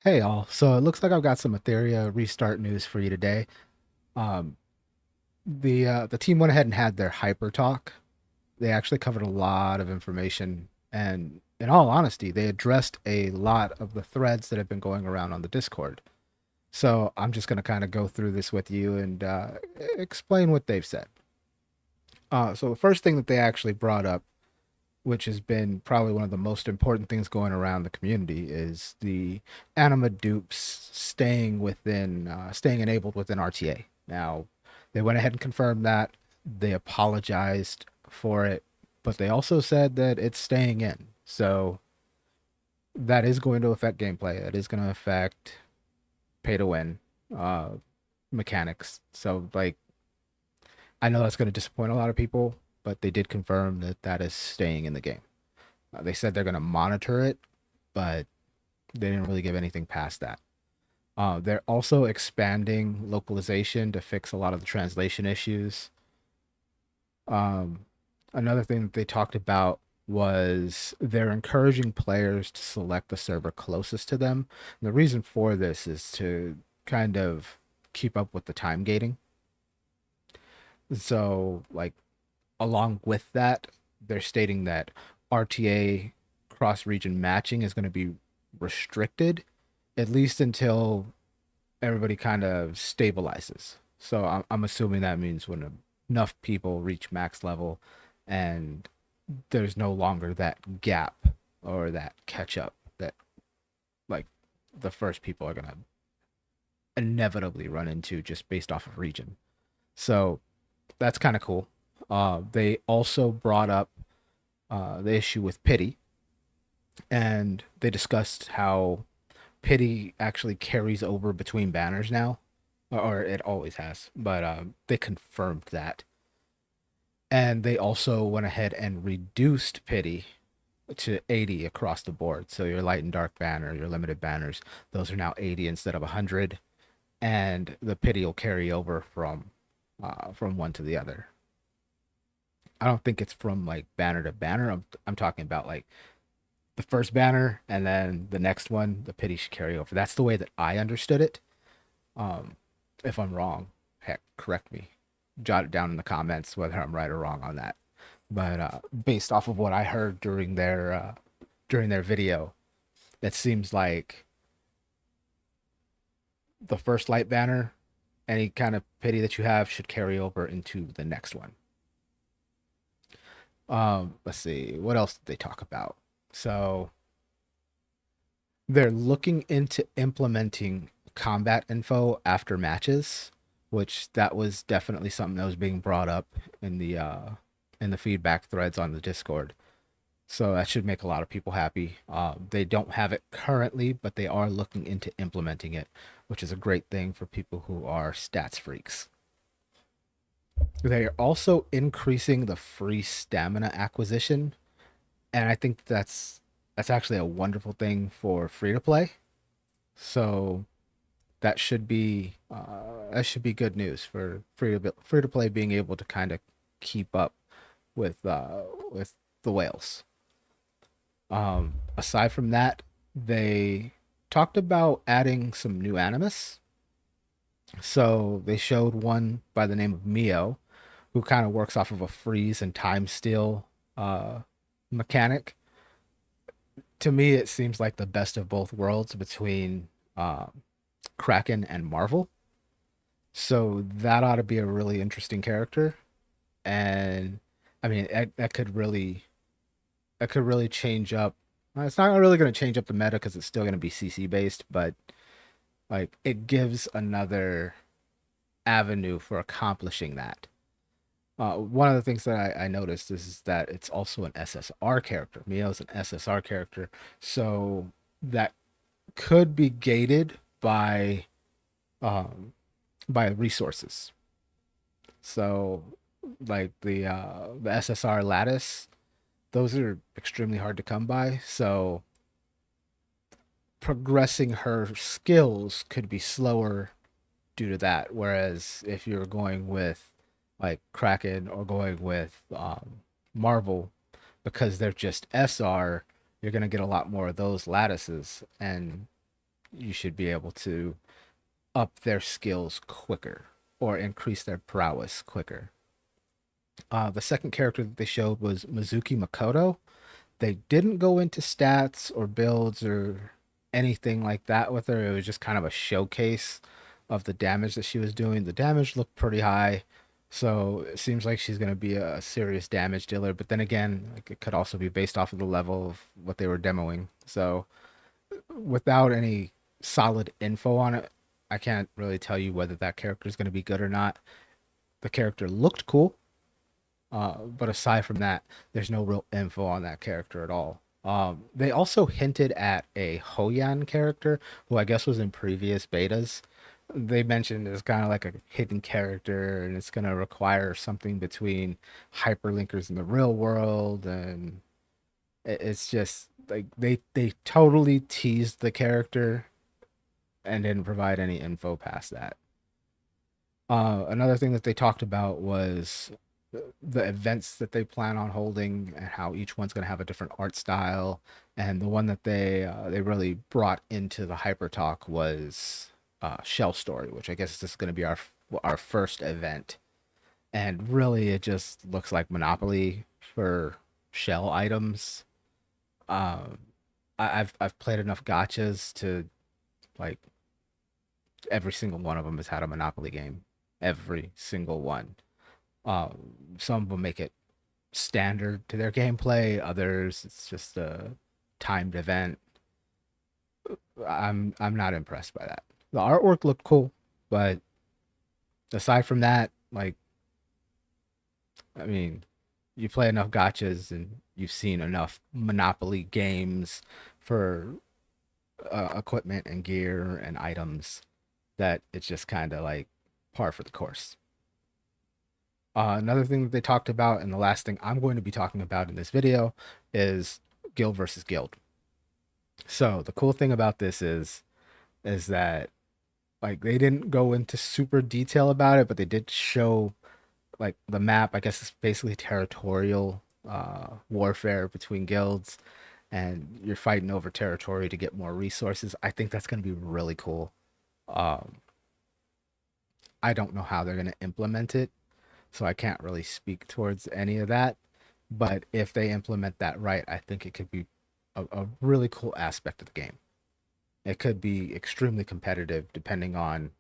Hey all, so it looks like I've got some Etheria restart news for you today. Um, the team went ahead and had their hyper talk. They actually covered a lot of information, and in all honesty, they addressed a lot of the threads that have been going around on the Discord. So I'm just going to kind of go through this with you and explain what they've said. So the first thing that they actually brought up, which has been probably one of the most important things going around the community, is the anima dupes staying enabled within RTA. Now, they went ahead and confirmed that. They apologized for it, but they also said that it's staying in. So that is going to affect gameplay. That is going to affect pay to win uh, mechanics. So, like, I know that's going to disappoint a lot of people, but they did confirm that that is staying in the game. They said they're going to monitor it, but they didn't really give anything past that. They're also expanding localization to fix a lot of the translation issues. Um, Another thing that they talked about was they're encouraging players to select the server closest to them. And the reason for this is to kind of keep up with the time gating. So, like, along with that, they're stating that RTA cross region matching is going to be restricted at least until everybody kind of stabilizes. So I'm assuming that means when enough people reach max level and there's no longer that gap or that catch up that like the first people are going to inevitably run into just based off of region. So that's kind of cool. They also brought up the issue with pity, and they discussed how pity actually carries over between banners now, or it always has, but they confirmed that. And they also went ahead and reduced pity to 80 across the board. So your light and dark banner, your limited banners, those are now 80 instead of 100, and the pity will carry over from one to the other. I don't think it's from like banner to banner. I'm talking about like the first banner and then the next one, the pity should carry over. That's the way that I understood it. Um, if I'm wrong, heck, correct me. Jot it down in the comments whether I'm right or wrong on that. But based off of what I heard during their video, it seems like the first light banner, any kind of pity that you have should carry over into the next one. Let's see, what else did they talk about? So they're looking into implementing combat info after matches, which that was definitely something that was being brought up in the feedback threads on the Discord. So that should make a lot of people happy. They don't have it currently, but they are looking into implementing it, which is a great thing for people who are stats freaks. They are also increasing the free stamina acquisition, and I think that's actually a wonderful thing for free to play. So that should be good news for free to play being able to kind of keep up with the whales. Aside from that, they talked about adding some new animus. So they showed one by the name of Mio, who kind of works off of a freeze and time steal mechanic. To me, it seems like the best of both worlds between Kraken and Marvel. So that ought to be a really interesting character, and I mean that could really change up. It's not really going to change up the meta because it's still going to be CC based, but like it gives another avenue for accomplishing that. One of the things that I noticed is that it's also an SSR character. Mio's an SSR character, so that could be gated um, by resources. So like the SSR lattice, those are extremely hard to come by. So progressing her skills could be slower due to that. Whereas if you're going with like Kraken or going with Marvel, because they're just SR, you're gonna get a lot more of those lattices, and you should be able to up their skills quicker or increase their prowess quicker. The second character that they showed was Mizuki Makoto. They didn't go into stats or builds or anything like that with her. It was just kind of a showcase of the damage that she was doing. The damage looked pretty high, so it seems like she's going to be a serious damage dealer. But then again, like, it could also be based off of the level of what they were demoing. So without any solid info on it, I can't really tell you whether that character is going to be good or not. The character looked cool, but aside from that, there's no real info on that character at all. They also hinted at a Hoyan character, who I guess was in previous betas. They mentioned it's kind of like a hidden character, and it's going to require something between hyperlinkers in the real world, and it's just like they totally teased the character and didn't provide any info past that. Another thing that they talked about was the events that they plan on holding and how each one's going to have a different art style. And the one that they really brought into the hyper talk was Shell Story, which I guess is going to be our first event. And really, it just looks like Monopoly for shell items. Um, I've played enough gotchas to like every single one of them has had a Monopoly game. Every single one. Some of them make it standard to their gameplay. Others, it's just a timed event. I'm not impressed by that. The artwork looked cool, but aside from that, like, I mean, you play enough gotchas and you've seen enough Monopoly games for equipment and gear and items that it's just kind of like par for the course. Another thing that they talked about, and the last thing I'm going to be talking about in this video, is guild versus guild. So the cool thing about this is that like they didn't go into super detail about it, but they did show like the map. I guess it's basically territorial warfare between guilds, and you're fighting over territory to get more resources. I think that's going to be really cool. Um, I don't know how they're going to implement it, so I can't really speak towards any of that. But if they implement that right, I think it could be a really cool aspect of the game. It could be extremely competitive depending on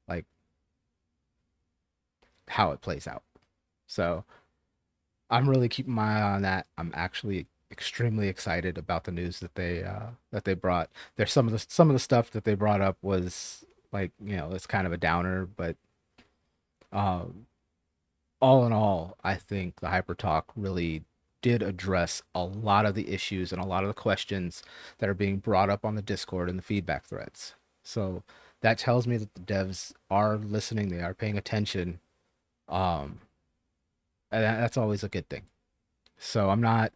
like how it plays out. So I'm really keeping my eye on that. I'm actually extremely excited about the news that they brought. There's some of the stuff that they brought up was like, it's kind of a downer, but um all in all, I think the Hyper Talk really did address a lot of the issues and a lot of the questions that are being brought up on the Discord and the feedback threads. So that tells me that the devs are listening, they are paying attention, um, and that's always a good thing. So I'm not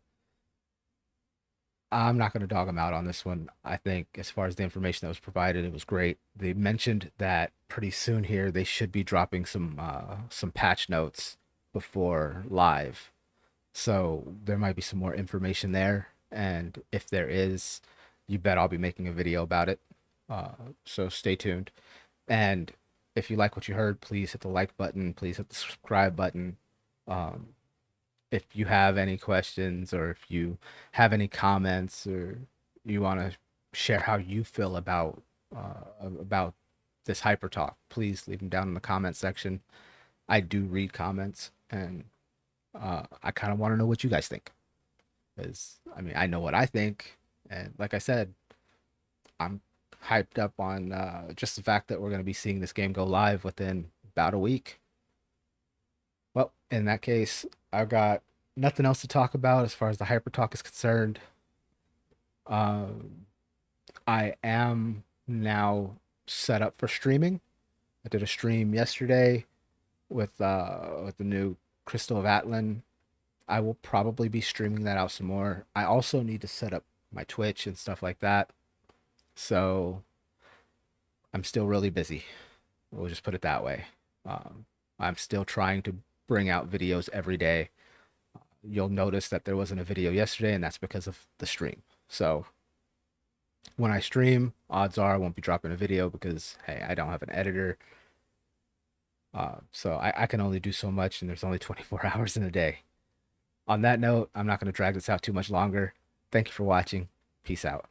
going to dog them out on this one. I think as far as the information that was provided, it was great. They mentioned that pretty soon here they should be dropping some patch notes before live. So there might be some more information there, and if there is, you bet I'll be making a video about it. So stay tuned. And if you like what you heard, please hit the like button. Please hit the subscribe button. Um, if you have any questions or if you have any comments or you want to share how you feel about this hyper talk, please leave them down in the comment section. I do read comments, and I kind of want to know what you guys think. Because I mean, I know what I think, and like I said, I'm hyped up on just the fact that we're going to be seeing this game go live within about a week. Well, in that case, I've got nothing else to talk about as far as the hyper talk is concerned. Um, I am now set up for streaming. I did a stream yesterday with the new Crystal of Atlan. I will probably be streaming that out some more. I also need to set up my Twitch and stuff like that. So I'm still really busy. We'll just put it that way. Um, I'm still trying to bring out videos every day. You'll notice that there wasn't a video yesterday, and that's because of the stream. So when I stream, odds are I won't be dropping a video because hey, I don't have an editor. So I can only do so much, and there's only 24 hours in a day. On that note, I'm not going to drag this out too much longer. Thank you for watching. Peace out.